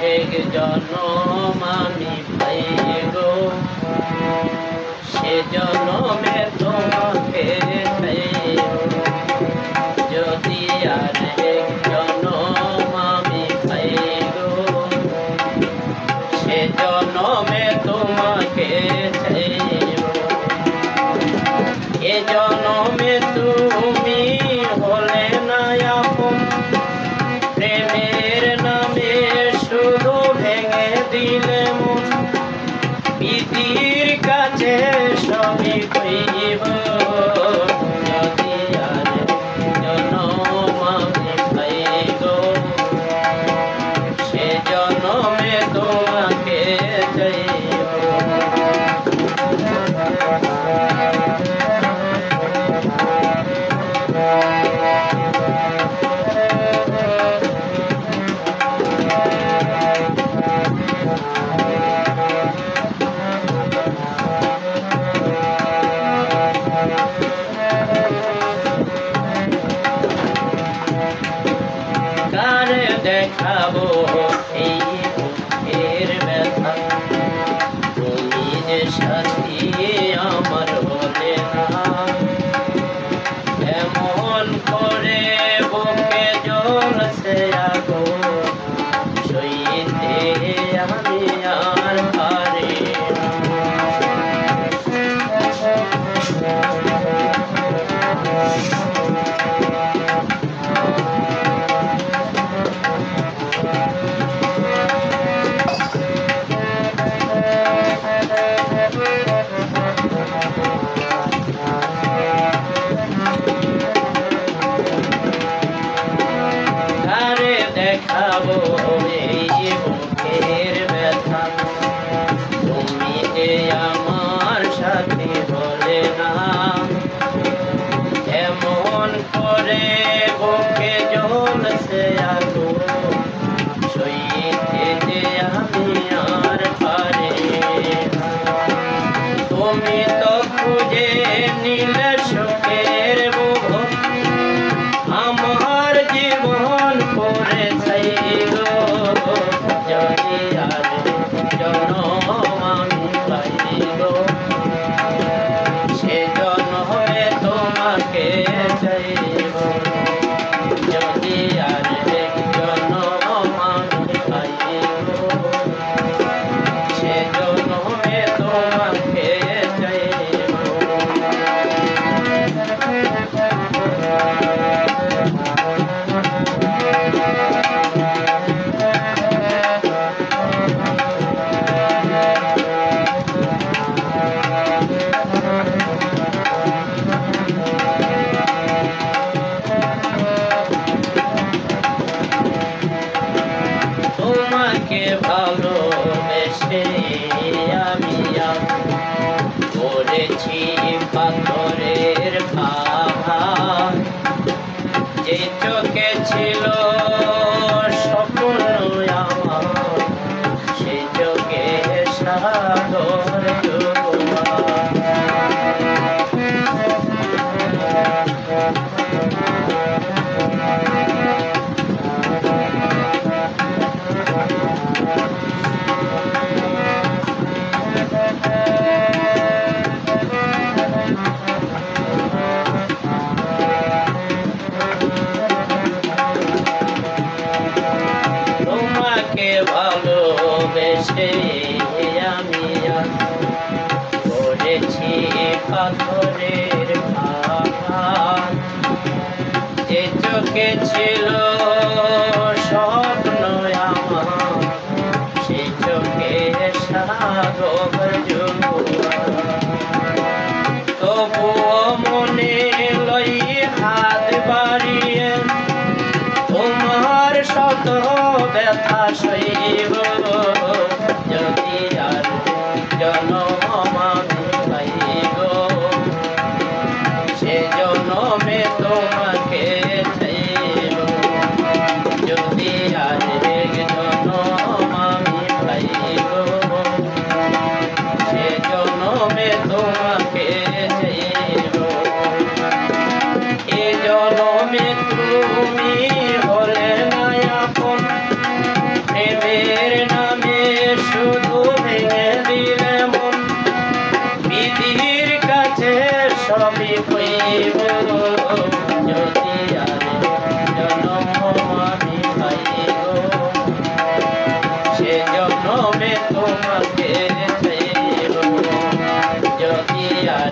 এক জনম আমি পাই গো, সে জনমে তোমাকে চাইব। যদি আর এক জনম আমি পাই গো, সে জনমে তোমাকে চাইব। এ জনমে তুমি হলে না আপন, প্রেমের নামে শুধু ভেঙে দিলে মন। পিতির কাছে সবই কইব, যদি আর জনম আমি পাই গো, সে জনমে তোমাকে চাইব। কারে দেখাবো এই বুকের ব্যথা, তুমি যে সাথী আমার হলে না। এমন করে বুকে জ্বলছে আগুন, সইতে আমি আর পারি দেখাবো এই বুকের ব্যথা, তুমি যে আমার সাথে হলে না। এমন করে বুকে জ্বলছে আগুন, সইতে যে আমি আর পারি না। তুমি তো খুঁজে নিলে সুখের ভুবন, আমার জীবন করে চাইল। যদি আর জনম আমি পাই গো, সে জনমে তোমাকে চাইব। যদি আর এক জনম আমি পাই গো, সে জনমে তোমাকে চাইব। তোমাকে ভালোবেসে আমি করেছি পাথরের পাহাড়। যে চোখে ছিল স্বপ্ন আমার, সে চোখে সাগর জোয়ার। তোমাকে ভালোবেসে আমি করেছি পাথরের পাহাড়। যে চোখে ছিল স্বপ্ন আমার, সে চোখে সাগর জোয়ার। তবুও মনে লই হাত বাড়িয়ে, তোমার শত ব্যথা সইব। যদি আর জনম আমি পাই গো, সে জনমে তোমাকে চাইব। যদি আর এক জনম আমি পাই গো, সে জনমে তোমাকে চাইব। এ জনমে তুমি হলে না আপন, প্রেমের লাগিয়া